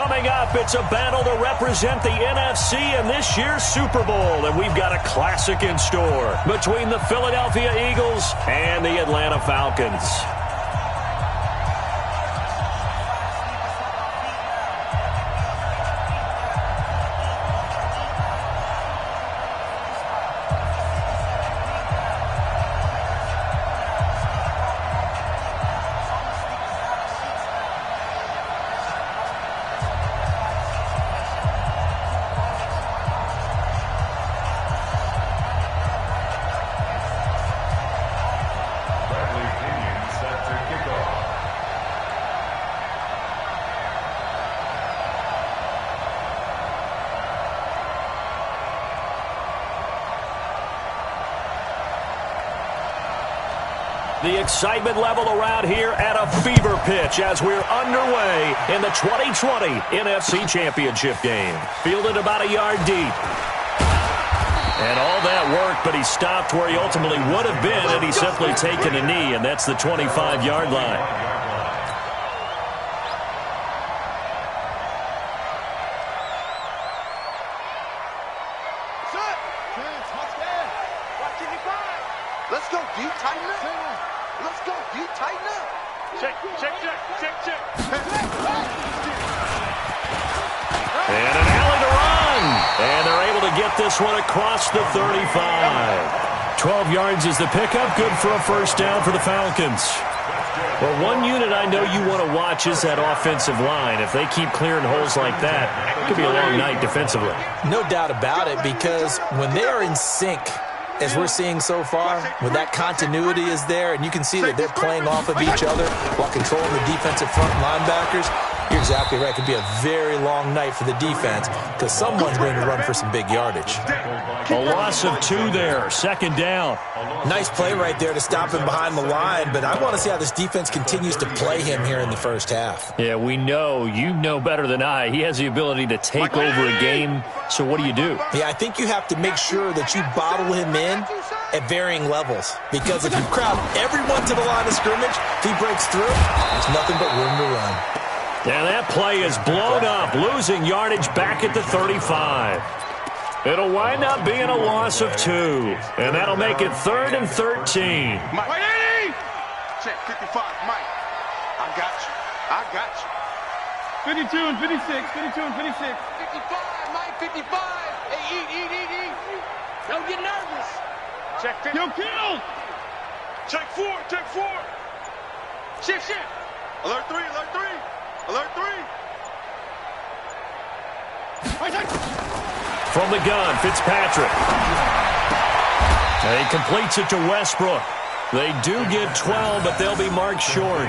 Coming up, it's a battle to represent the NFC in this year's Super Bowl, and we've got a classic in store between the Philadelphia Eagles and the Atlanta Falcons. The excitement level around here at a fever pitch as we're underway in the 2020 NFC Championship game. Fielded about a yard deep. And all that work, but he stopped where he ultimately would have been had he simply taken a knee, and that's the 25-yard line. Let's go, D. Tighten up. Let's go, D. Tighten up. Check. And an alley to run. And they're able to get this one across the 35. 12 yards is the pickup. Good for a first down for the Falcons. Well, one unit I know you want to watch is that offensive line. If they keep clearing holes like that, it could be a long night defensively. No doubt about it, because when they are in sync, as we're seeing so far, when that continuity is there, and you can see that they're playing off of each other while controlling the defensive front linebackers, you're exactly right. It could be a very long night for the defense because someone's going to run for some big yardage. A loss of 2 there, second down. Nice play right there to stop him behind the line, but I want to see how this defense continues to play him here in the first half. Yeah, we know. You know better than I. He has the ability to take over a game, so what do you do? Yeah, I think you have to make sure that you bottle him in at varying levels, because if you crowd everyone to the line of scrimmage, if he breaks through, there's nothing but room to run. And that play is blown up, losing yardage back at the 35. It'll wind up being a loss of 2, and that'll make it 3rd and 13. Mike. Check 55, Mike. I got you. 52 and 56, 52 and 56. 55, Mike, 55. Hey, eat. Don't get nervous. Check 50. Yo, kill! Check 4. Shift. Alert 3. From the gun, Fitzpatrick. And he completes it to Westbrook. They do get 12, but they'll be marked short.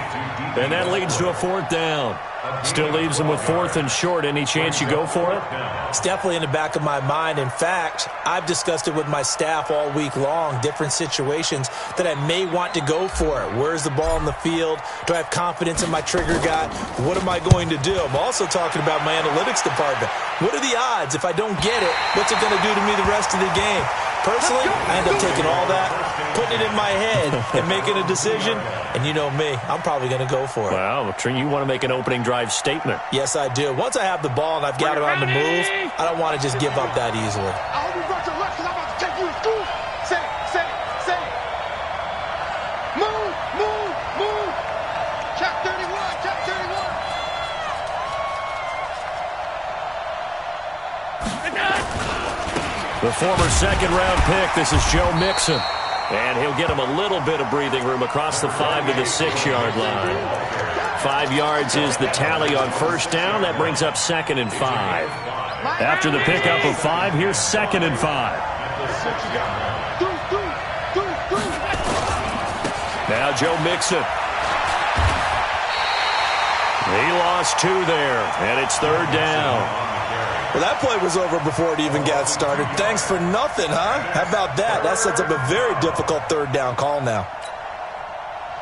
And that leads to a 4th down. Still leaves them with 4th and short. Any chance you go for it? It's definitely in the back of my mind. In fact, I've discussed it with my staff all week long, different situations that I may want to go for it. Where's the ball in the field? Do I have confidence in my trigger guy? What am I going to do? I'm also talking about my analytics department. What are the odds? If I don't get it, what's it going to do to me the rest of the game? Personally, I end up taking all that, putting it in my head, and making a decision. And you know me, I'm probably going to go for it. Well, you want to make an opening drive statement. Yes, I do. Once I have the ball and I've got it on the move, I don't want to just give up that easily. I hope you brought your left because I'm about to take you to school. Say it. Move. Check 31. The former second-round pick, this is Joe Mixon. And he'll get him a little bit of breathing room across the 5 to the 6-yard line. 5 yards is the tally on first down. That brings up 2nd and 5. After the pickup of 5, here's 2nd and 5. Now Joe Mixon. He lost 2 there, and it's 3rd down. Well, that play was over before it even got started. Thanks for nothing, huh? How about that? That sets up a very difficult 3rd down call now.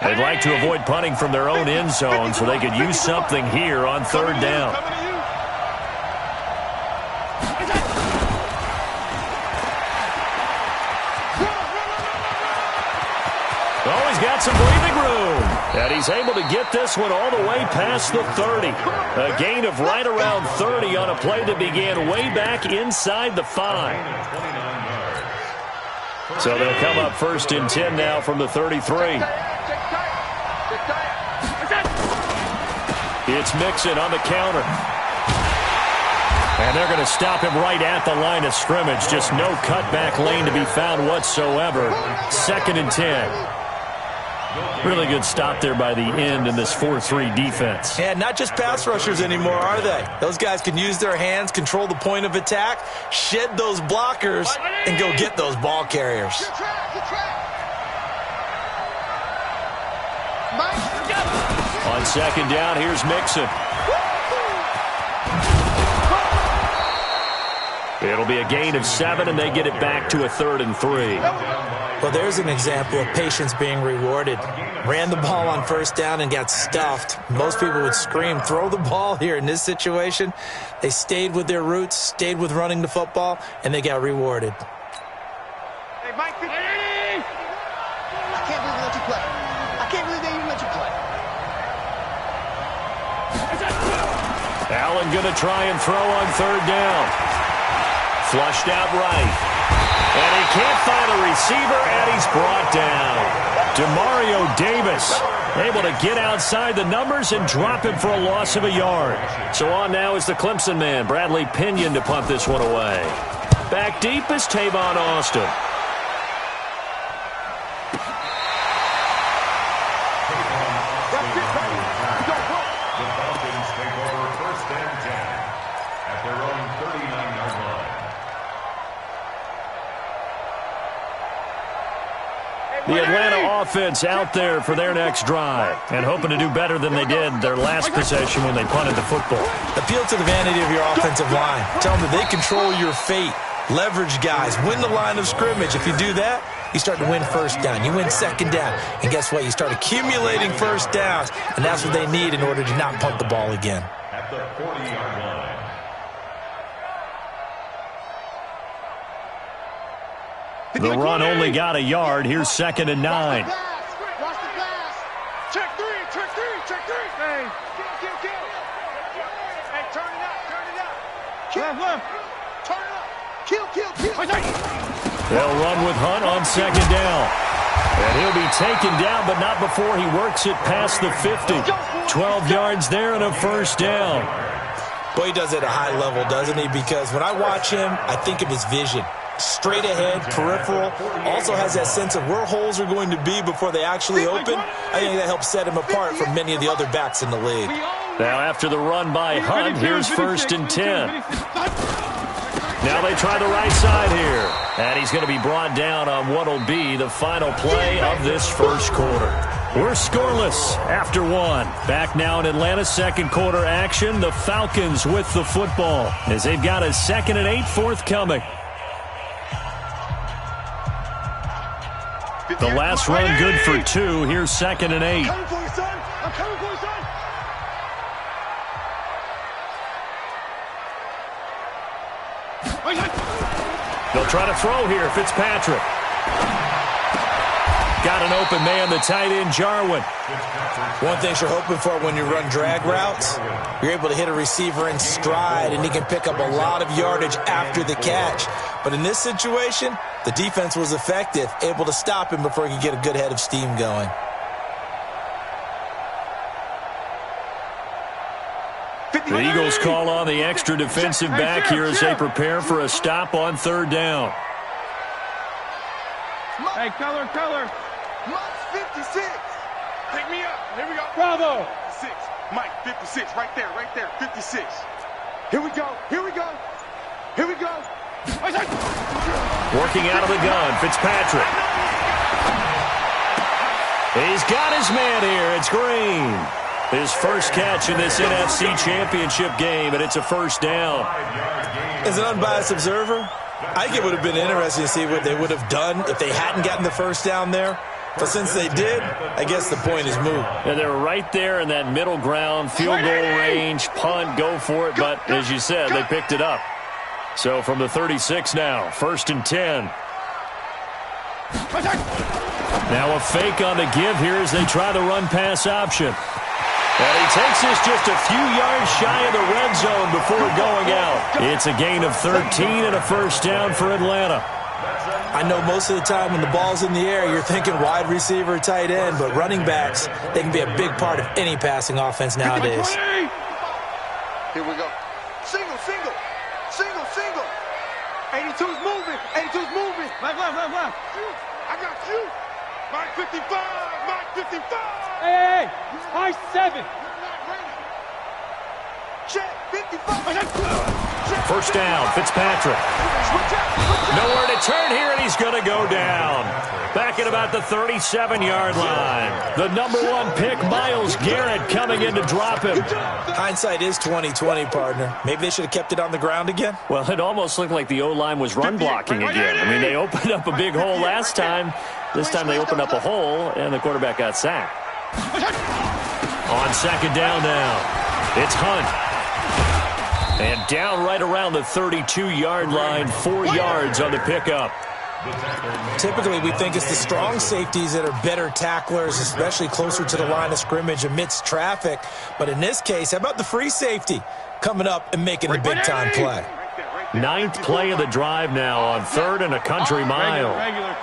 They'd like to avoid punting from their own end zone so they could use something here on 3rd down. Oh, he's got some breathing room. And he's able to get this one all the way past the 30. A gain of right around 30 on a play that began way back inside the 5. So they'll come up 1st and 10 now from the 33. It's Mixon on the counter. And they're going to stop him right at the line of scrimmage. Just no cutback lane to be found whatsoever. 2nd and 10. Really good stop there by the end in this 4-3 defense. Yeah, not just pass rushers anymore, are they? Those guys can use their hands, control the point of attack, shed those blockers, and go get those ball carriers. On 2nd down, here's Mixon. It'll be a gain of 7, and they get it back to a 3rd and 3. Well, there's an example of patience being rewarded. Ran the ball on 1st down and got stuffed. Most people would scream, throw the ball here. In this situation, they stayed with their roots, stayed with running the football, and they got rewarded. Hey, Mike, I can't believe they let you play. I can't believe they even let you play. Allen going to try and throw on 3rd down. Flushed out right. And he can't find a receiver, and he's brought down. Demario Davis able to get outside the numbers and drop him for a loss of a yard. So on now is the Clemson man, Bradley Pinion, to punt this one away. Back deep is Tavon Austin. The Atlanta offense out there for their next drive and hoping to do better than they did their last possession when they punted the football. Appeal to the vanity of your offensive line. Tell them that they control your fate. Leverage guys. Win the line of scrimmage. If you do that, you start to win 1st down. You win 2nd down. And guess what? You start accumulating 1st downs. And that's what they need in order to not punt the ball again. At the 40-yard line. The run only got a yard. Here's 2nd and 9. Watch the pass. Check 3. Hey, kill. Hey, turn it up. Left. Turn it up. Kill. They'll run with Hunt on 2nd down. And he'll be taken down, but not before he works it past the 50. 12 yards there and a 1st down. Boy, he does it at a high level, doesn't he? Because when I watch him, I think of his vision. Straight ahead, peripheral, also has that sense of where holes are going to be before they actually open. I think that helps set him apart from many of the other backs in the league. Now after the run by Hunt, here's 1st and 10. Now they try the right side here. And he's going to be brought down on what will be the final play of this 1st quarter. We're scoreless after 1. Back now in Atlanta's 2nd quarter action. The Falcons with the football as they've got a 2nd and 8 forthcoming. The last run good for 2. Here's 2nd and 8. I'm coming for you, son. They'll try to throw here. Fitzpatrick. Got an open man, the tight end, Jarwin. One thing you're hoping for when you run drag routes, you're able to hit a receiver in stride, and he can pick up a lot of yardage after the catch. But in this situation, the defense was effective, able to stop him before he could get a good head of steam going. The Eagles call on the extra defensive back here as they prepare for a stop on 3rd down. Hey, color. Mike's 56. Pick me up. Here we go. Bravo. 56. Mike, 56. Right there. 56. Here we go. Working out of the gun, Fitzpatrick. He's got his man here. It's Green. His first catch in this NFC Championship game, and it's a 1st down. As an unbiased observer, I think it would have been interesting to see what they would have done if they hadn't gotten the 1st down there. But since they did, I guess the point is moot. And they're right there in that middle ground, field goal range, punt, go for it. But as you said, they picked it up. So from the 36 now, 1st and 10. Now a fake on the give here as they try the run-pass option. And he takes this just a few yards shy of the red zone before going out. It's a gain of 13 and a first down for Atlanta. I know most of the time when the ball's in the air, you're thinking wide receiver, tight end, but running backs, they can be a big part of any passing offense nowadays. Here we go. Single, single, single, single. 82's moving, 82's moving. Left. I got you. Mark 55, Mark 55. Hey, high 7. Check, 55. First down, Fitzpatrick. Nowhere to turn here, and he's going to go down. Back at about the 37-yard line. The number 1 pick, Myles Garrett, coming in to drop him. Hindsight is 20/20, partner. Maybe they should have kept it on the ground again. Well, it almost looked like the O-line was run blocking again. I mean, they opened up a big hole last time. This time they opened up a hole, and the quarterback got sacked. On second down now, it's Hunt. And down right around the 32-yard line, 4 yards on the pickup. Typically, we think it's the strong safeties that are better tacklers, especially closer to the line of scrimmage amidst traffic. But in this case, how about the free safety coming up and making a big-time play? 9th play of the drive now on 3rd and a country mile. Regular.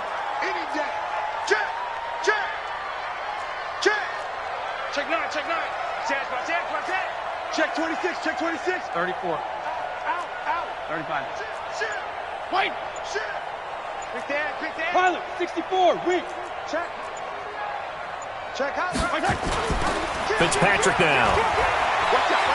Check 9, check 9. Check 26, check 26. 34. Out. 35. Shit. White. Shit. Pick that. Pilot, 64. Weak. Check. Check out. Fitzpatrick now. Watch out.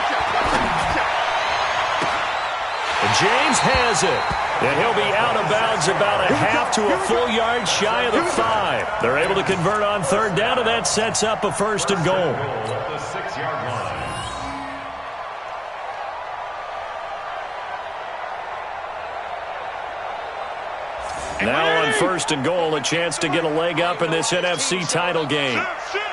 And James has it. And he'll be out of bounds about a half to a full yard shy of the 5. They're able to convert on 3rd down, and that sets up a 1st and goal. The 6-yard line. Now on 1st and goal, a chance to get a leg up in this NFC title game. Switch.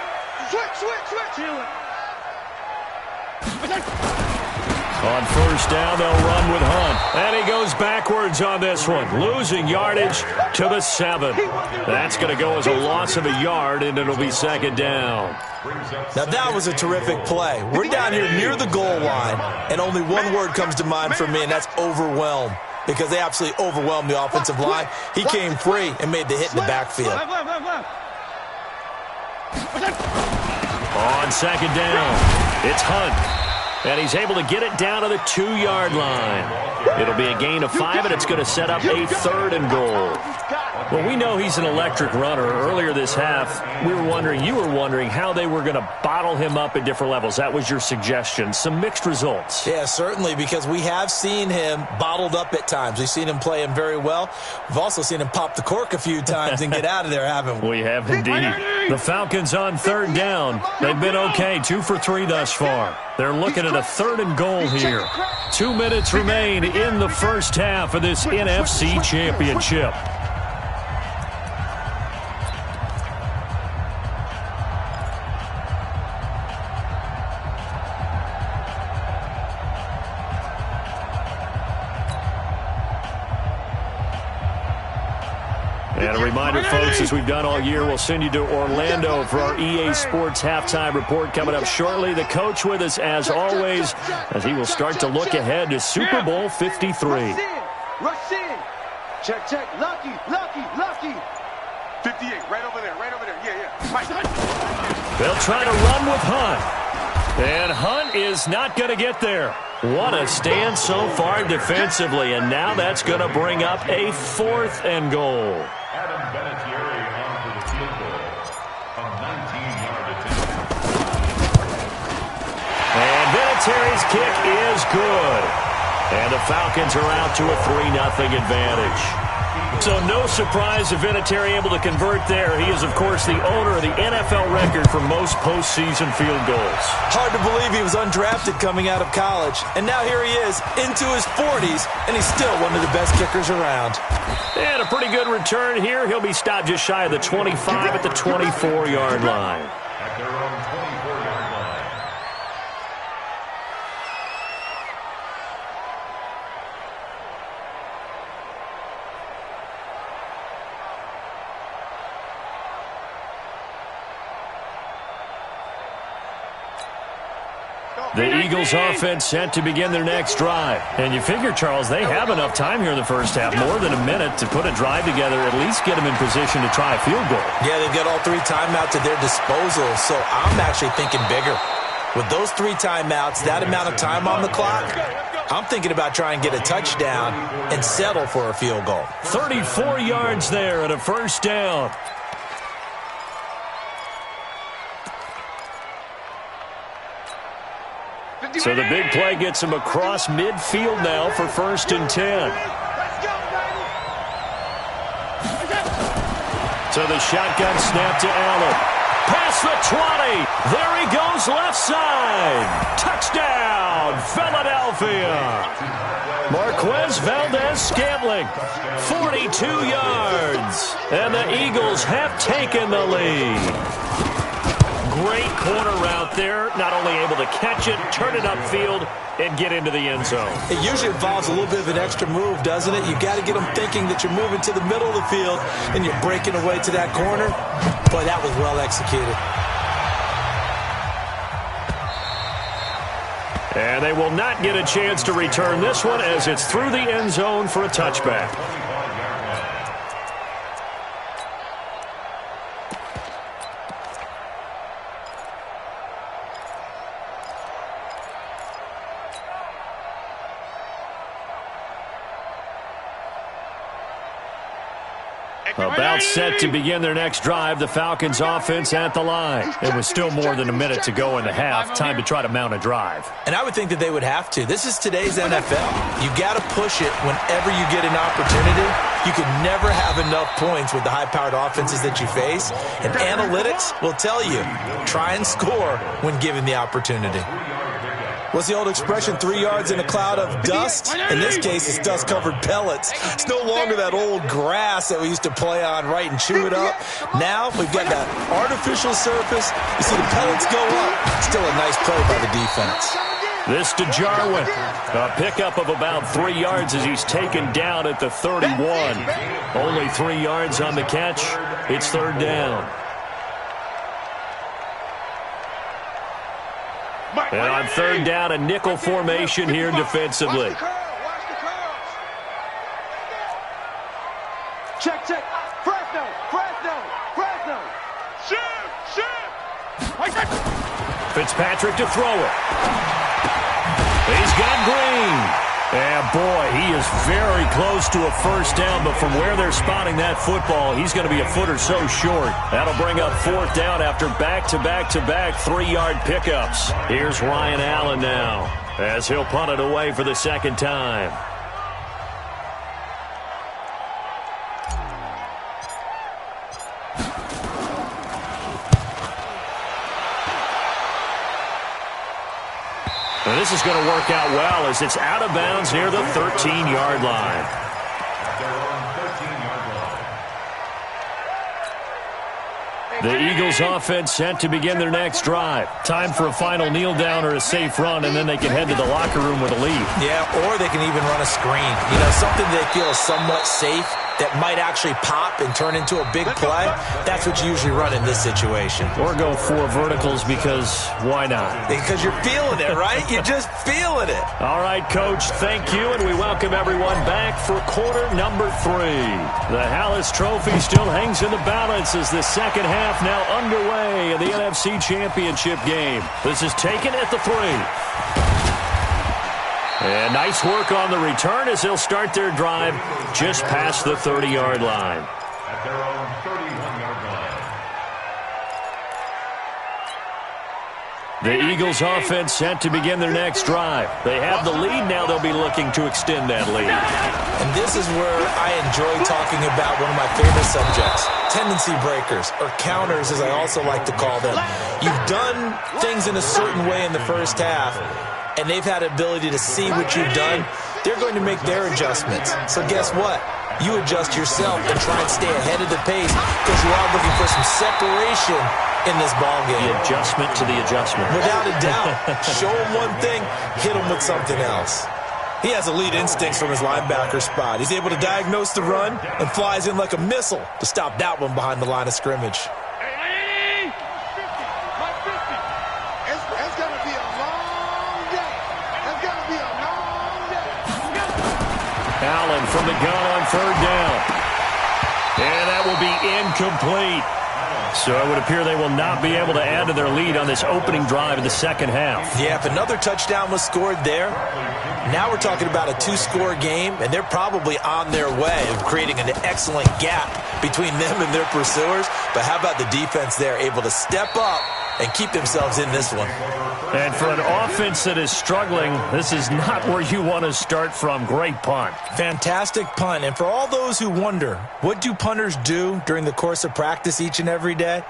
On 1st down, they'll run with Hunt. And he goes backwards on this one, losing yardage to the 7. That's going to go as a loss of a yard, and it'll be 2nd down. Now, that was a terrific play. We're down here near the goal line, and only one word comes to mind for me, and that's overwhelmed, because they absolutely overwhelmed the offensive line. He came free and made the hit in the backfield. Left. On 2nd down, it's Hunt. And he's able to get it down to the 2-yard line. It'll be a gain of 5, and it's going to set up a 3rd and goal. Well, we know he's an electric runner. Earlier this half, you were wondering how they were going to bottle him up at different levels. That was your suggestion. Some mixed results. Yeah, certainly, because we have seen him bottled up at times. We've seen him play him very well. We've also seen him pop the cork a few times and get out of there, haven't we? We have indeed. The Falcons on 3rd down. They've been okay, 2 for 3 thus far. They're looking at a 3rd and goal here. 2 minutes remain in the first half of this NFC Championship. And a reminder, folks, as we've done all year, we'll send you to Orlando for our EA Sports halftime report coming up shortly. The coach with us, as always, as he will start to look ahead to Super Bowl 53. Rush in. Check. Lucky. 58, right over there. Yeah. Right. They'll try to run with Hunt. And Hunt is not going to get there. What a stand so far defensively, and now that's going to bring up a 4th and goal. Adam Vinatieri on for the field goal from 19-yard attempt. And Vinatieri's kick is good. And the Falcons are out to a 3-0 advantage. So no surprise if Vinatieri able to convert there. He is, of course, the owner of the NFL record for most postseason field goals. Hard to believe he was undrafted coming out of college. And now here he is into his 40s, and he's still one of the best kickers around. And a pretty good return here. He'll be stopped just shy of the 25 at the 24-yard line. At their own 24-yard line. The Eagles offense set to begin their next drive. And you figure, Charles, they have enough time here in the first half, more than a minute, to put a drive together, at least get them in position to try a field goal. Yeah, they've got all 3 timeouts at their disposal, so I'm actually thinking bigger. With those 3 timeouts, that amount of time on the clock, I'm thinking about trying to get a touchdown and settle for a field goal. 34 yards there and a first down. So the big play gets him across midfield now for 1st and 10. So the shotgun snap to Allen. Past the 20. There he goes left side. Touchdown, Philadelphia. Marquez Valdez-Scantling, 42 yards. And the Eagles have taken the lead. Great corner route there. Not only able to catch it, turn it upfield, and get into the end zone. It usually involves a little bit of an extra move, doesn't it? You got to get them thinking that you're moving to the middle of the field and you're breaking away to that corner. Boy, that was well executed. And they will not get a chance to return this one as it's through the end zone for a touchback. About set to begin their next drive, the Falcons offense at the line. It was still more than a minute to go in the half. Time to try to mount a drive. And I would think that they would have to. This is today's NFL. You got to push it whenever you get an opportunity. You can never have enough points with the high-powered offenses that you face. And analytics will tell you, try and score when given the opportunity. What's the old expression, 3 yards in a cloud of dust? In this case, it's dust-covered pellets. It's no longer that old grass that we used to play on, right, and chew it up. Now we've got that artificial surface. You see the pellets go up. Still a nice play by the defense. This to Jarwin. A pickup of about 3 yards as he's taken down at the 31. Only 3 yards on the catch. It's 3rd down. And on 3rd down, a nickel formation here defensively. Check. Fresno. Shoot. Fitzpatrick to throw it. He's got Green. And boy, he is very close to a first down, but from where they're spotting that football, he's going to be a foot or so short. That'll bring up 4th down after back-to-back 3-yard pickups. Here's Ryan Allen now as he'll punt it away for the 2nd time. And this is going to work out well as it's out of bounds near the 13-yard line. The Eagles offense set to begin their next drive. Time for a final kneel down or a safe run, and then they can head to the locker room with a lead. Yeah, or they can even run a screen. You know, something they feel is somewhat safe that might actually pop and turn into a big play. That's what you usually run in this situation. Or go 4 verticals because why not? Because you're feeling it, right? You're just feeling it. All right, Coach, thank you, and we welcome everyone back for quarter number 3. The Hallis Trophy still hangs in the balance as the second half now underway in the NFC Championship game. This is taken at the 3. And nice work on the return as they'll start their drive just past the 30-yard line. At their own 31-yard line. The Eagles offense set to begin their next drive. They have the lead. Now they'll be looking to extend that lead. And this is where I enjoy talking about one of my favorite subjects, tendency breakers, or counters as I also like to call them. You've done things in a certain way in the first half, and they've had the ability to see what you've done. They're going to make their adjustments. So guess what? You adjust yourself and try and stay ahead of the pace because you are looking for some separation in this ball game. The adjustment to the adjustment. Without a doubt. Show him one thing, hit him with something else. He has elite instincts from his linebacker spot. He's able to diagnose the run and flies in like a missile to stop that one behind the line of scrimmage. It's going to be a long Allen from the gun on third down. And that will be incomplete. So it would appear they will not be able to add to their lead on this opening drive of the second half. Yeah, if another touchdown was scored there, now we're talking about a two-score game, and they're probably on their way of creating an excellent gap between them and their pursuers. But how about the defense there, able to step up and keep themselves in this one? And for an offense that is struggling, this is not where you want to start from. Great punt. Fantastic punt. And for all those who wonder, what do punters do during the course of practice each and every day?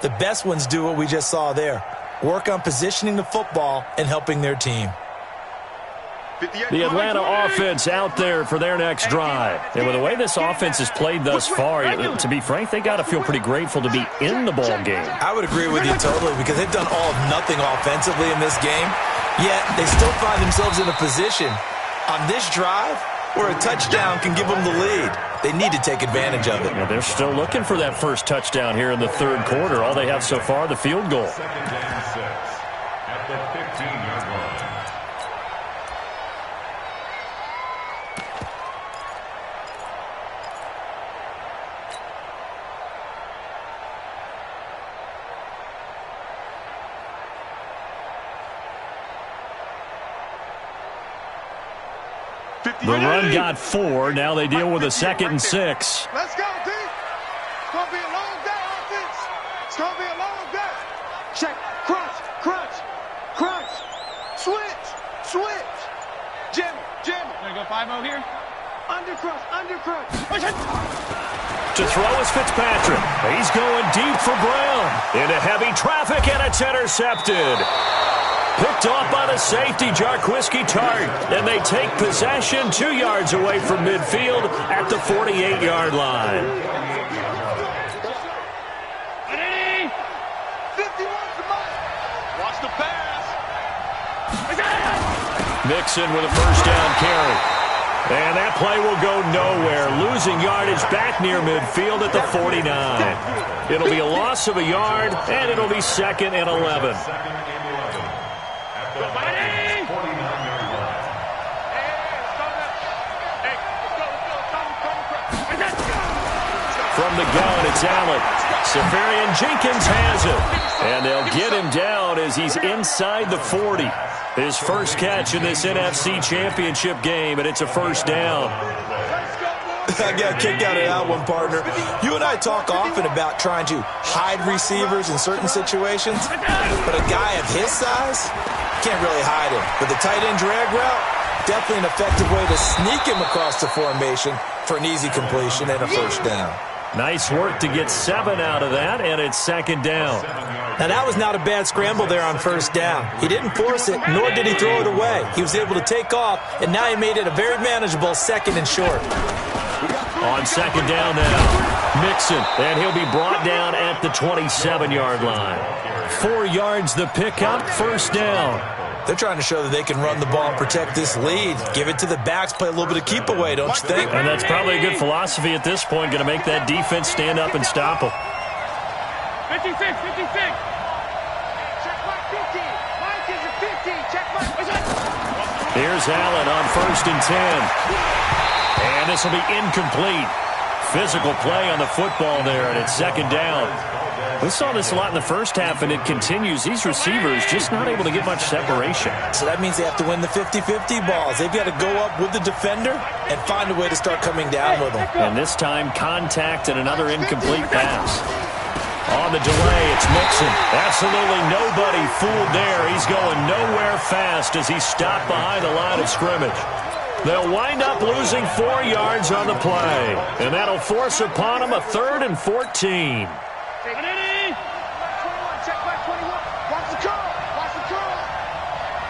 The best ones do what we just saw there. Work on positioning the football and helping their team. The Atlanta offense out there for their next drive. And with the way this offense has played thus far, to be frank, they got to feel pretty grateful to be in the ball game. I would agree with you totally, because they've done all of nothing offensively in this game, yet they still find themselves in a position on this drive where a touchdown can give them the lead. They need to take advantage of it. Yeah, they're still looking for that first touchdown here in the third quarter. All they have so far, the field goal. Second down 6 at the 15-yard line. The run got 4. Now they deal with a 2nd and 6. Let's go, D. It's going to be a long day, offense. It's going to be a long day. Check. Crunch. Crunch. Crunch. Switch. Switch. Jim. Jim. Gonna go 5-0 here. Under crunch. Under crunch. To throw is Fitzpatrick. He's going deep for Brown. Into heavy traffic, and it's intercepted. Picked off by the safety, Jarquiski Tart. And they take possession 2 yards away from midfield at the 48-yard line. 51's the mark. Watch the pass. Mixon with a first down carry. And that play will go nowhere. Losing yardage back near midfield at the 49. It'll be a loss of a yard, and it'll be 2nd and 11. From the gun, it's Allen. Safarian Jenkins has it. And they'll get him down as he's inside the 40. His first catch in this NFC Championship game, and it's a first down. I got kicked out of that one, partner. You and I talk often about trying to hide receivers in certain situations, but a guy of his size can't really hide him. But the tight end drag route, definitely an effective way to sneak him across the formation for an easy completion and a first down. Nice work to get 7 out of that, and it's 2nd down. Now, that was not a bad scramble there on first down. He didn't force it, nor did he throw it away. He was able to take off, and now he made it a very manageable 2nd and short. On 2nd down now, Mixon, and he'll be brought down at the 27-yard line. 4 yards the pickup, first down. They're trying to show that they can run the ball and protect this lead. Give it to the backs, play a little bit of keep away, don't you think? And that's probably a good philosophy at this point, going to make that defense stand up and stop them. 56, 56. Check mark 50. Mike is a 50. Check mark. Here's Allen on 1st and 10. And this will be incomplete. Physical play on the football there, and it's 2nd down. We saw this a lot in the first half, and it continues. These receivers just not able to get much separation. So that means they have to win the 50-50 balls. They've got to go up with the defender and find a way to start coming down with them. And this time, contact and another incomplete pass. On the delay, it's Mixon. Absolutely nobody fooled there. He's going nowhere fast as he's stopped behind the line of scrimmage. They'll wind up losing 4 yards on the play, and that'll force upon them a 3rd and 14. Check back 21. Watch the curl. Watch the curl.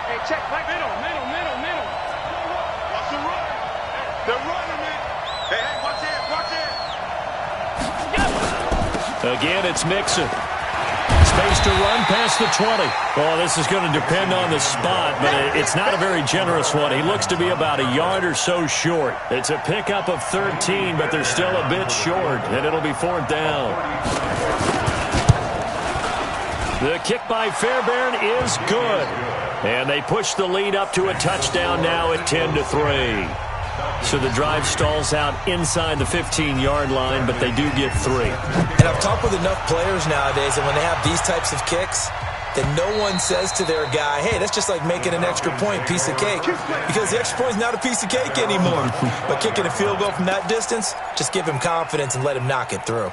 Hey, check back. Middle. Watch the run. They're running, man. Hey, watch it. Again, it's Mixon. Space to run past the 20. Well, this is going to depend on the spot, but it's not a very generous one. He looks to be about a yard or so short. It's a pickup of 13, but they're still a bit short, and it'll be 4th down. The kick by Fairbairn is good. And they push the lead up to a touchdown now at 10-3. So the drive stalls out inside the 15-yard line, but they do get 3. And I've talked with enough players nowadays, and when they have these types of kicks, then no one says to their guy, hey, that's just like making an extra point, piece of cake. Because the extra point is not a piece of cake anymore. But kicking a field goal from that distance, just give him confidence and let him knock it through.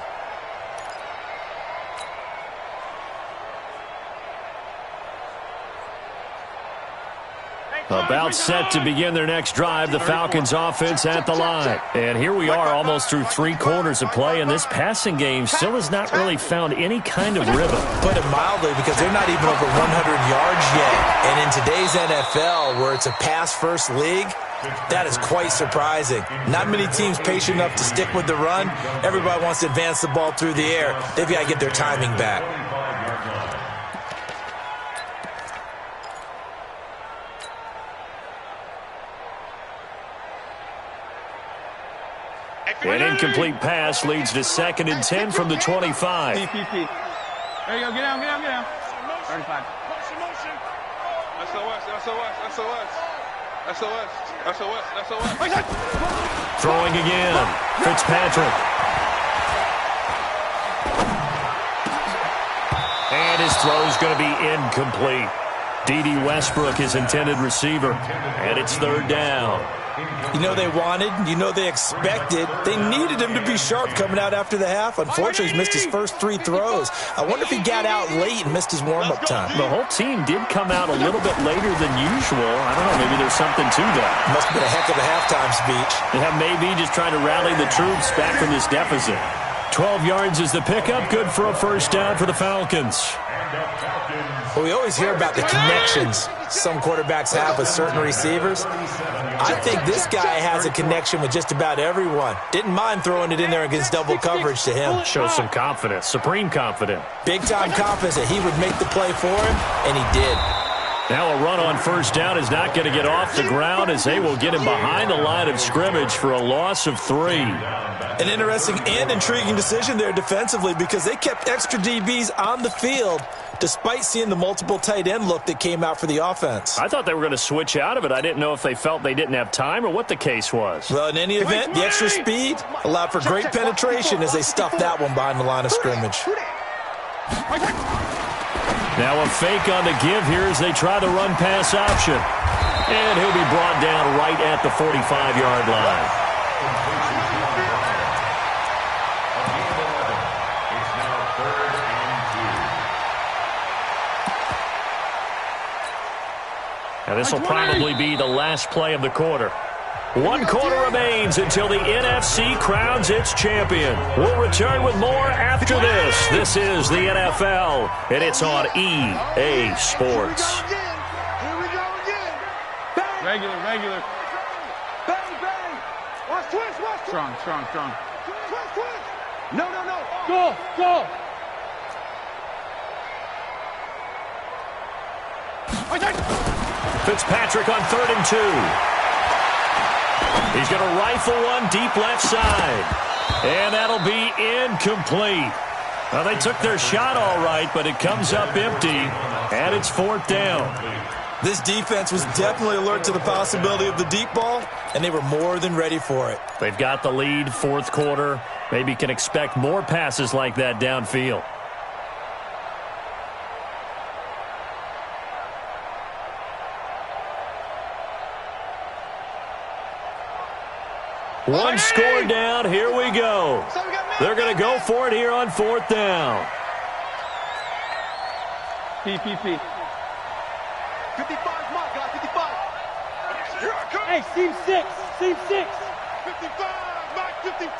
About set to begin their next drive, the Falcons offense at the line. And here we are almost through 3 quarters of play, and this passing game still has not really found any kind of rhythm. Put it mildly, because they're not even over 100 yards yet. And in today's NFL, where it's a pass-first league, that is quite surprising. Not many teams patient enough to stick with the run. Everybody wants to advance the ball through the air. They've got to get their timing back. An incomplete pass leads to 2nd and 10 from the 25. There you go. Get down, get down, get down. 35. SOS. Throwing again. Fitzpatrick. And his throw is going to be incomplete. D.D. Westbrook, his intended receiver. And it's 3rd down. You know they wanted, you know they expected. They needed him to be sharp coming out after the half. Unfortunately, he's missed his first 3 throws. I wonder if he got out late and missed his warm-up time. The whole team did come out a little bit later than usual. I don't know, maybe there's something to that. Must have been a heck of a halftime speech. Yeah, maybe just trying to rally the troops back from this deficit. 12 yards is the pickup. Good for a 1st down for the Falcons. Well, we always hear about the connections some quarterbacks have with certain receivers. I think this guy has a connection with just about everyone. Didn't mind throwing it in there against double coverage to him. Shows some confidence, supreme confidence. Big-time confidence that he would make the play for him, and he did. Now a run on 1st down is not going to get off the ground, as they will get him behind the line of scrimmage for a loss of 3. An interesting and intriguing decision there defensively, because they kept extra DBs on the field despite seeing the multiple tight end look that came out for the offense. I thought they were going to switch out of it. I didn't know if they felt they didn't have time or what the case was. Well, in any event, the extra speed allowed for great penetration as they stuffed that one behind the line of scrimmage. Now a fake on the give here as they try the run-pass option. And he'll be brought down right at the 45-yard line. Now this will probably be the last play of the quarter. 1 quarter remains until the NFC crowns its champion. We'll return with more after this. This is the NFL, and it's on EA Sports. Here we go again. Bang. Regular. Bang, bang. Watch twist. Strong. Twist. No. Go. Fitzpatrick on 3rd and 2. He's going to rifle one deep left side. And that'll be incomplete. Well, they took their shot all right, but it comes up empty, and it's 4th down. This defense was definitely alert to the possibility of the deep ball, and they were more than ready for it. They've got the lead, 4th quarter. Maybe can expect more passes like that downfield. One score down. Here we go. They're going to go for it here on 4th down. PPP. 55, my guy, 55. Here I come. Hey, seam 6. 55, Mike, 55.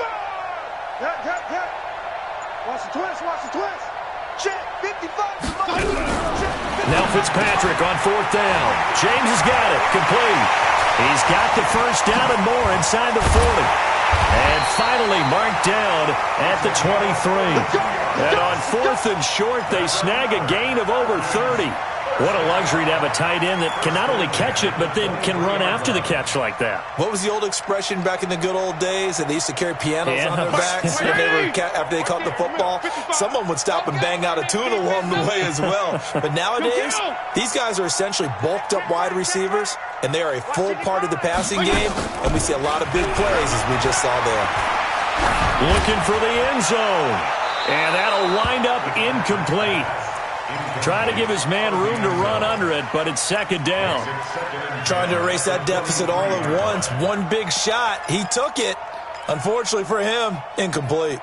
Yep. Watch the twist. Check, 55. Now Fitzpatrick on 4th down. James has got it. Complete. He's got the 1st down and more inside the 40. And finally marked down at the 23. And on 4th and short, they snag a gain of over 30. What a luxury to have a tight end that can not only catch it, but then can run after the catch like that. What was the old expression back in the good old days? That they used to carry pianos on their backs when after they caught the football. Someone would stop and bang out a tune along the way as well. But nowadays, these guys are essentially bulked up wide receivers, and they are a full part of the passing game, and we see a lot of big plays as we just saw there. Looking for the end zone, and that'll wind up incomplete. Trying to give his man room to run under it, but it's second down. Trying to erase that deficit all at once. One big shot. He took it. Unfortunately for him, incomplete.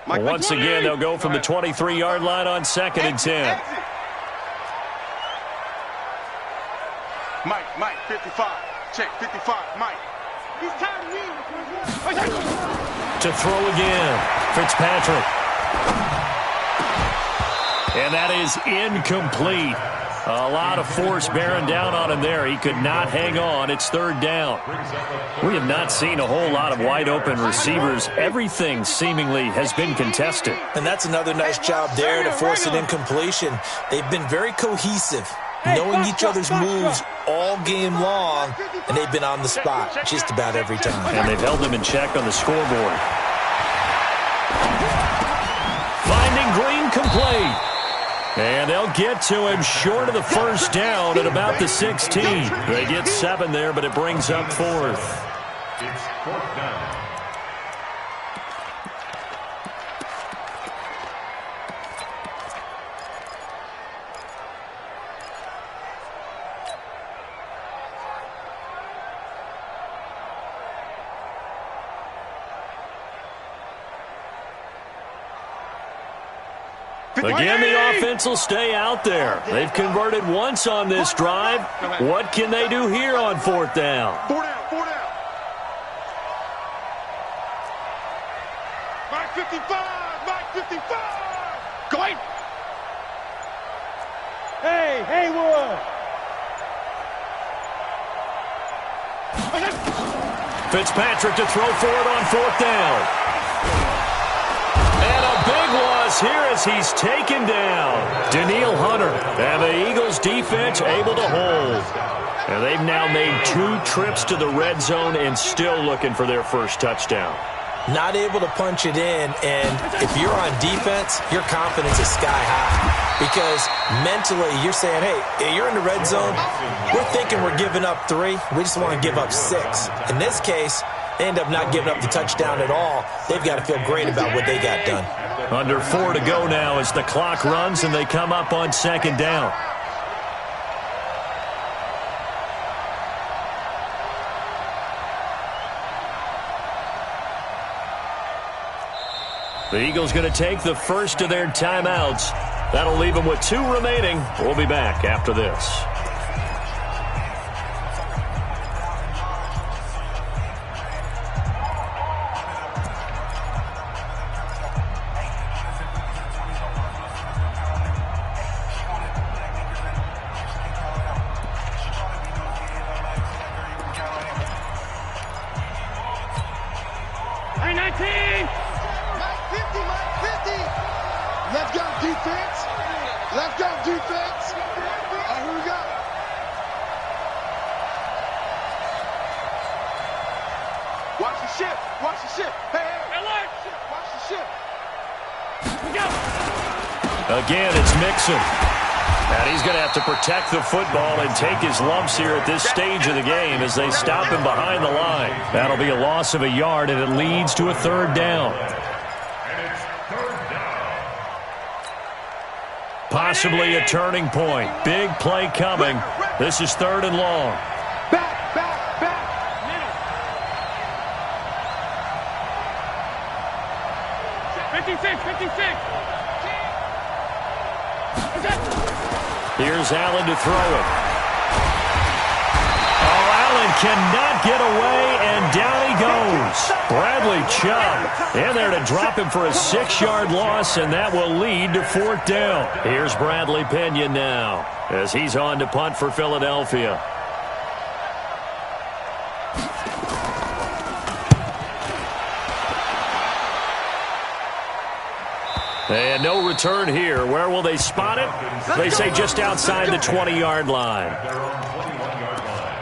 Once again, they'll go from the 23-yard line on 2nd and 10. Mike, 55. Check, 55, Mike. He's time to throw again, Fitzpatrick. And that is incomplete. A lot of force bearing down on him there. He could not hang on. It's 3rd down. We have not seen a whole lot of wide-open receivers. Everything seemingly has been contested. And that's another nice job there to force an incompletion. They've been very cohesive, knowing each other's moves all game long, and they've been on the spot just about every time. And they've held them in check on the scoreboard. Finding Green complete. And they'll get to him short of the 1st down at about the 16. They get 7 there, but it brings up 4th. It's 4th down. Again, the offense will stay out there. They've converted once on this drive. What can they do here on 4th down? 4 down. Mike 55. Going. Hey, Haywood. Fitzpatrick to throw for it on 4th down. And a big loss here as he's taken down. Daniil Hunter, and the Eagles defense able to hold. And they've now made 2 trips to the red zone and still looking for their first touchdown. Not able to punch it in, and if you're on defense, your confidence is sky high. Because mentally, you're saying, hey, you're in the red zone. We're thinking we're giving up 3. We just want to give up 6. In this case, they end up not giving up the touchdown at all. They've got to feel great about what they got done. Under 4 to go now as the clock runs and they come up on 2nd down. The Eagles going to take the first of their timeouts. That'll leave them with 2 remaining. We'll be back after this. Again, it's Mixon. And he's going to have to protect the football and take his lumps here at this stage of the game as they stop him behind the line. That'll be a loss of a yard, and it leads to a 3rd down. And it's 3rd down. Possibly a turning point. Big play coming. This is 3rd and long. Back. 56. Here's Allen to throw it. Oh, Allen cannot get away, and down he goes. Bradley Chubb in there to drop him for a 6-yard loss, and that will lead to 4th down. Here's Bradley Pena now as he's on to punt for Philadelphia. And no return here. Where will they spot it? They say just outside the 20-yard line. They're on the 21-yard line.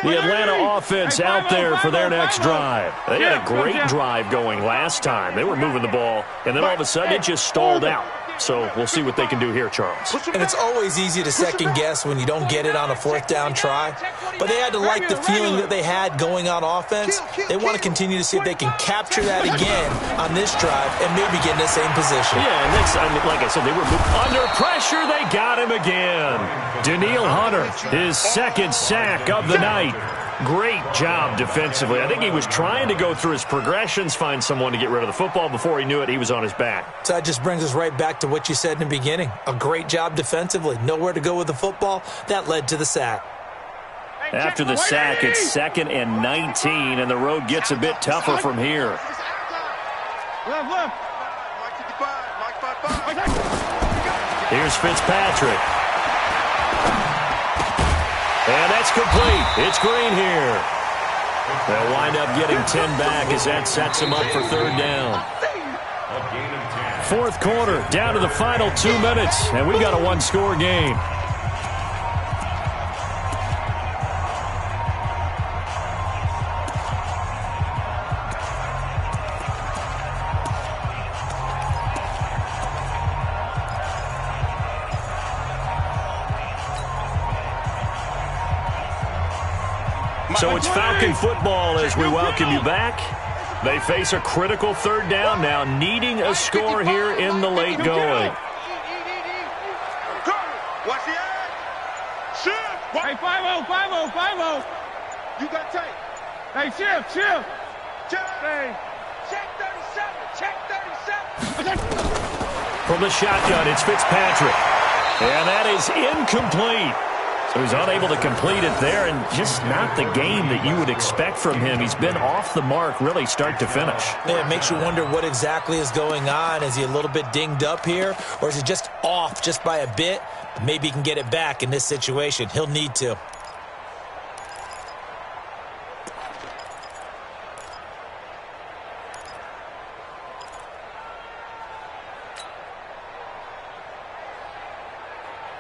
The Atlanta offense out there for their next drive. They had a great drive going last time. They were moving the ball, and then all of a sudden it just stalled out. So we'll see what they can do here, Charles. And it's always easy to second guess when you don't get it on a 4th down try. But they had to like the feeling that they had going on offense. They want to continue to see if they can capture that again on this drive and maybe get in the same position. Yeah, and that's, like I said, they were under pressure. They got him again. Danielle Hunter, his 2nd sack of the night. Great job defensively. I think he was trying to go through his progressions, find someone to get rid of the football. Before he knew it, he was on his back. So that just brings us right back to what you said in the beginning. A great job defensively. Nowhere to go with the football. That led to the sack. After the sack, it's 2nd and 19, and the road gets a bit tougher from here. Left. Here's Fitzpatrick. And that's complete. It's Green here. They'll wind up getting 10 back as that sets them up for 3rd down. 4th quarter, down to the final 2 minutes, and we got a 1-score game. So it's Falcon football as we welcome you back. They face a critical 3rd down now, needing a score here in the late going. Watch the edge. Shift. Hey, 5-0. You got tape. Hey, shift. Check. Hey. Check 37. From the shotgun, it's Fitzpatrick. And that is incomplete. So he's unable to complete it there, and just not the game that you would expect from him. He's been off the mark really start to finish. Yeah, it makes you wonder what exactly is going on. Is he a little bit dinged up here, or is he just off just by a bit? Maybe he can get it back in this situation. He'll need to.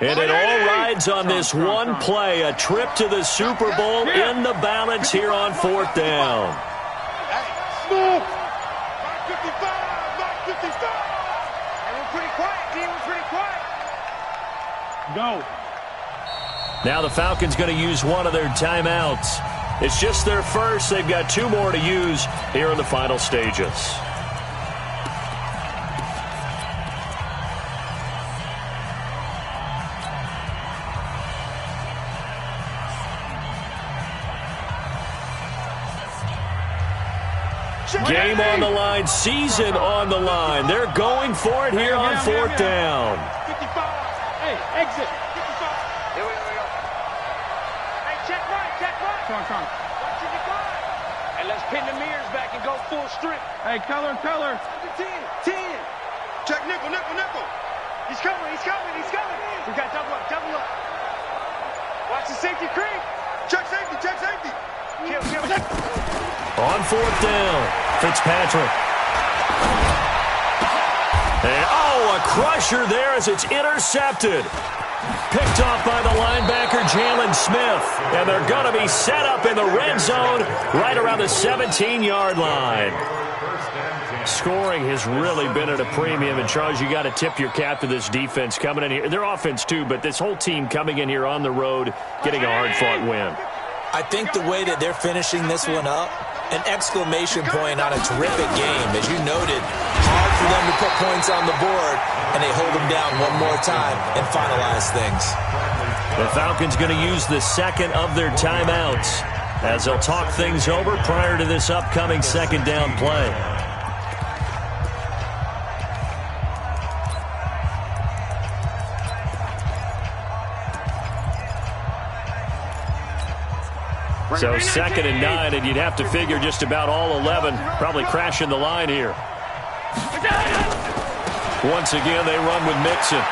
And it all rides on this one play, a trip to the Super Bowl in the balance here on 4th down. Move. 55. And we're pretty quiet, team. We're pretty quiet. Go. Now the Falcons going to use one of their timeouts. It's just their first. They've got 2 more to use here in the final stages. Game on the line, season on the line. They're going for it here on 4th down. 55. Hey, exit. 55. Here we go. Hey, check right. Come on. Watch 55. And let's pin the mirrors back and go full strip. Hey, color. 10. Check nickel. He's coming. We got double up. Watch the safety creep. Check safety. Kill. On 4th down, Fitzpatrick. And, a crusher there as it's intercepted. Picked off by the linebacker, Jalen Smith. And they're going to be set up in the red zone right around the 17-yard line. Scoring has really been at a premium. And, Charles, you got to tip your cap to this defense coming in here. Their offense, too, but this whole team coming in here on the road, getting a hard-fought win. I think the way that they're finishing this one up, an exclamation point on a terrific game. As you noted, hard for them to put points on the board, and they hold them down one more time and finalize things. The Falcons going to use the 2nd of their timeouts as they'll talk things over prior to this upcoming 2nd down play. So 2nd and 9, and you'd have to figure just about all 11 probably crashing the line here. Once again, they run with Mixon.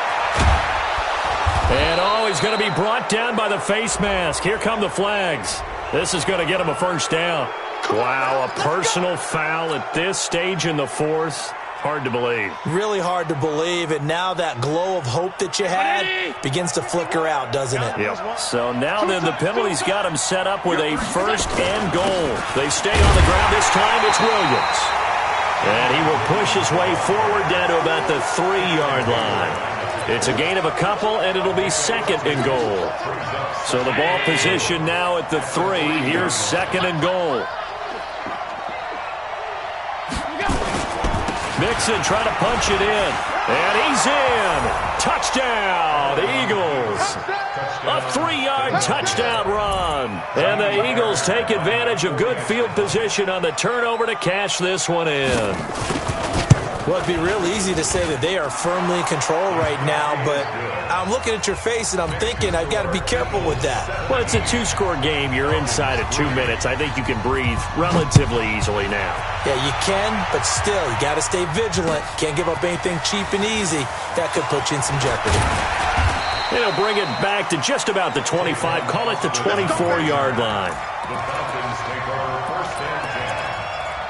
And, he's going to be brought down by the face mask. Here come the flags. This is going to get him a first down. Wow, a personal foul at this stage in the 4th. Hard to believe. Really hard to believe, and now that glow of hope that you had begins to flicker out, doesn't it? Yep. So now then the penalty's got him set up with a 1st and goal. They stay on the ground this time. It's Williams. And he will push his way forward down to about the 3-yard line. It's a gain of a couple, and it'll be 2nd and goal. So the ball position now at the 3. Here's 2nd and goal. Mixon trying to punch it in. And he's in. Touchdown, Eagles. A 3-yard touchdown run. And the Eagles take advantage of good field position on the turnover to cash this one in. Well, it'd be real easy to say that they are firmly in control right now, but I'm looking at your face and I'm thinking I've got to be careful with that. Well, it's a 2-score game. You're inside of 2 minutes. I think you can breathe relatively easily now. Yeah, you can, but still, you got to stay vigilant. Can't give up anything cheap and easy. That could put you in some jeopardy. It'll bring it back to just about the 25. Call it the 24-yard line. The Falcons take over 1st and 10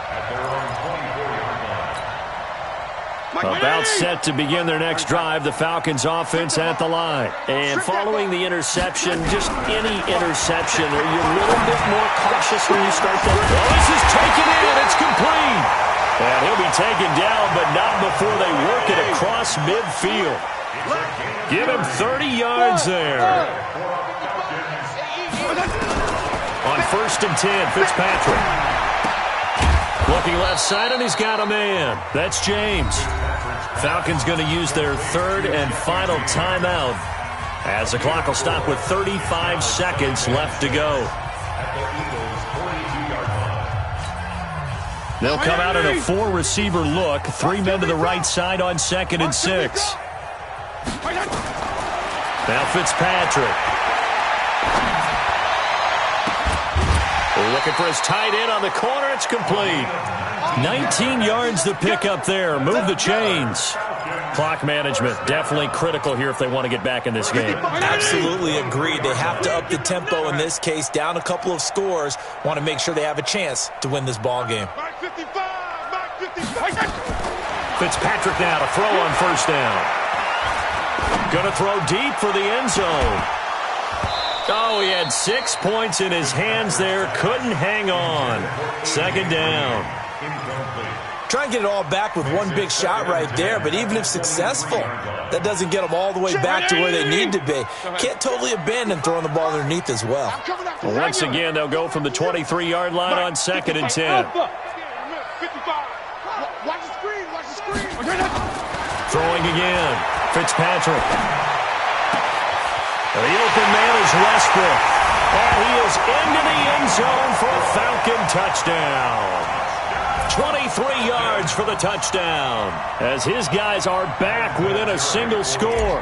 at their own 24-yard line. About set to begin their next drive, the Falcons offense at the line. And following the interception, just any interception, are you a little bit more cautious when you start that? Well, this is taken in. It's complete. And he'll be taken down, but not before they work it across midfield. Give him 30 yards there. On 1st and 10, Fitzpatrick. Looking left side, and he's got a man. That's James. Falcons going to use their 3rd and final timeout as the clock will stop with 35 seconds left to go. They'll come out in a 4-receiver look. 3 men to the right side on 2nd and 6. Now Fitzpatrick. Looking for his tight end on the corner. It's complete. 19 yards to pick up there. Move the chains. Clock management definitely critical here if they want to get back in this game. Absolutely agreed. They have to up the tempo in this case. Down a couple of scores. Want to make sure they have a chance to win this ball game. Fitzpatrick now to throw on 1st down. Going to throw deep for the end zone. Oh, he had 6 points in his hands there. Couldn't hang on. 2nd down. Try and get it all back with one big shot right there, but even if successful, that doesn't get them all the way back to where they need to be. Can't totally abandon throwing the ball underneath as well. Once again, they'll go from the 23-yard line on 2nd and 10. Throwing again. Fitzpatrick. The open man is Westbrook. And he is into the end zone for a Falcon touchdown. 23 yards for the touchdown as his guys are back within a single score.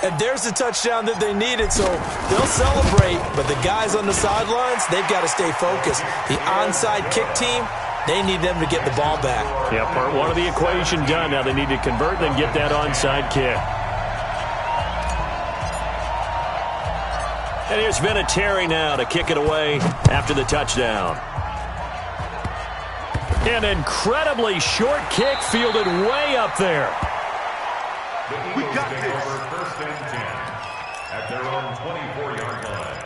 And there's the touchdown that they needed, so they'll celebrate. But the guys on the sidelines, they've got to stay focused. The onside kick team, they need them to get the ball back. Yeah, part one of the equation done. Now they need to convert and get that onside kick. And here's Vinatieri now to kick it away after the touchdown. An incredibly short kick fielded way up there. We got this. Over 1st and 10 at their own 24-yard line.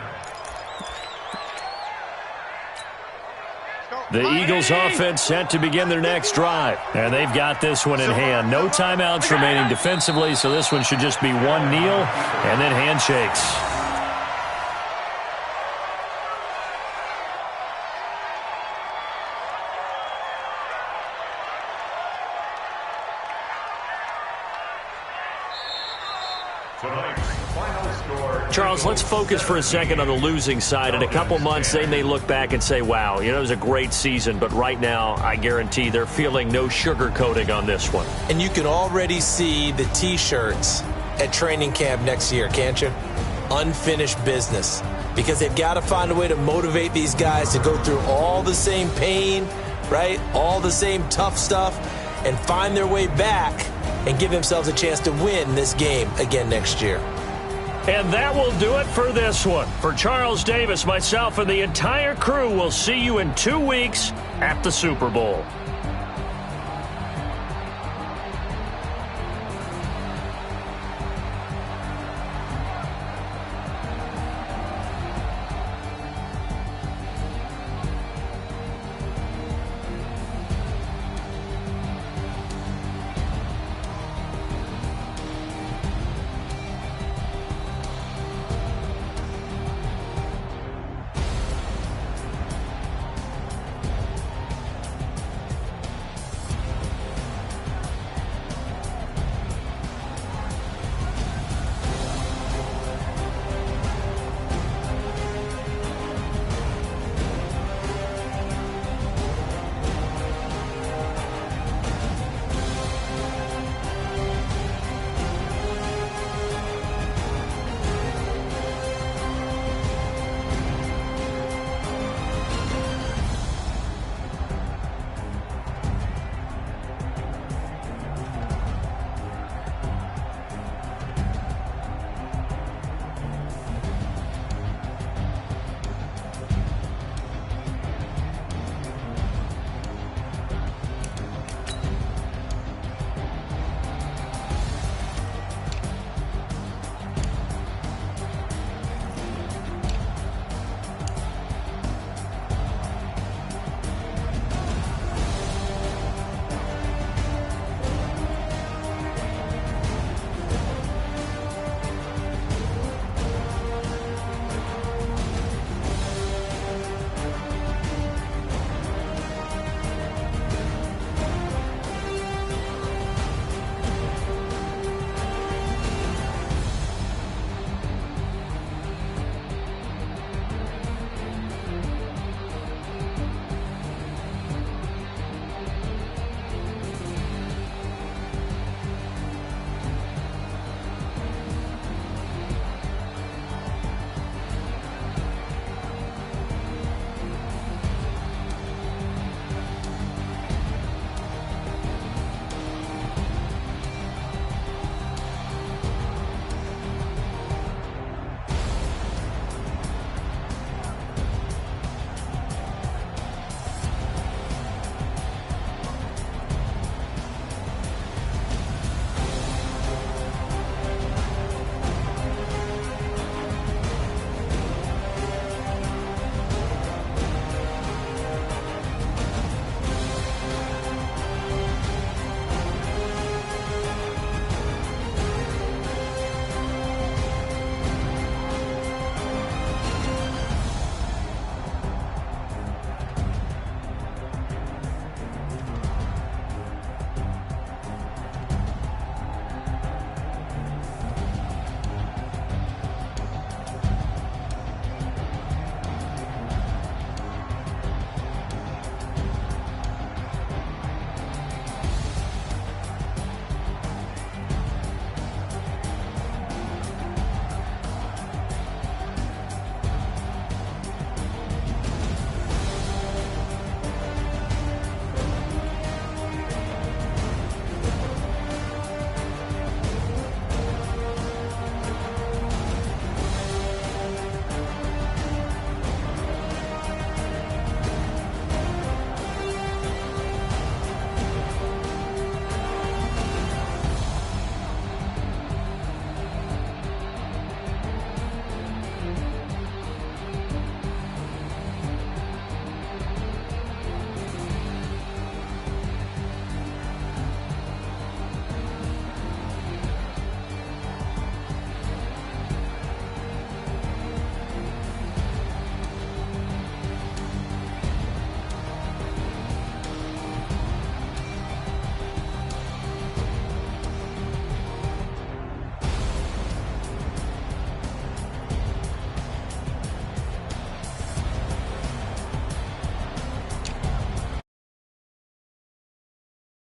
The Eagles offense set to begin their next drive. And they've got this one in hand. No timeouts remaining defensively, so this one should just be one kneel and then handshakes. Charles, let's focus for a second on the losing side. In a couple months, they may look back and say, wow, it was a great season. But right now, I guarantee they're feeling no sugarcoating on this one. And you can already see the T-shirts at training camp next year, can't you? Unfinished business. because they've got to find a way to motivate these guys to go through all the same pain, right? All the same tough stuff, and find their way back and give themselves a chance to win this game again next year. And that will do it for this one. For Charles Davis, myself, and the entire crew, we'll see you in 2 weeks at the Super Bowl.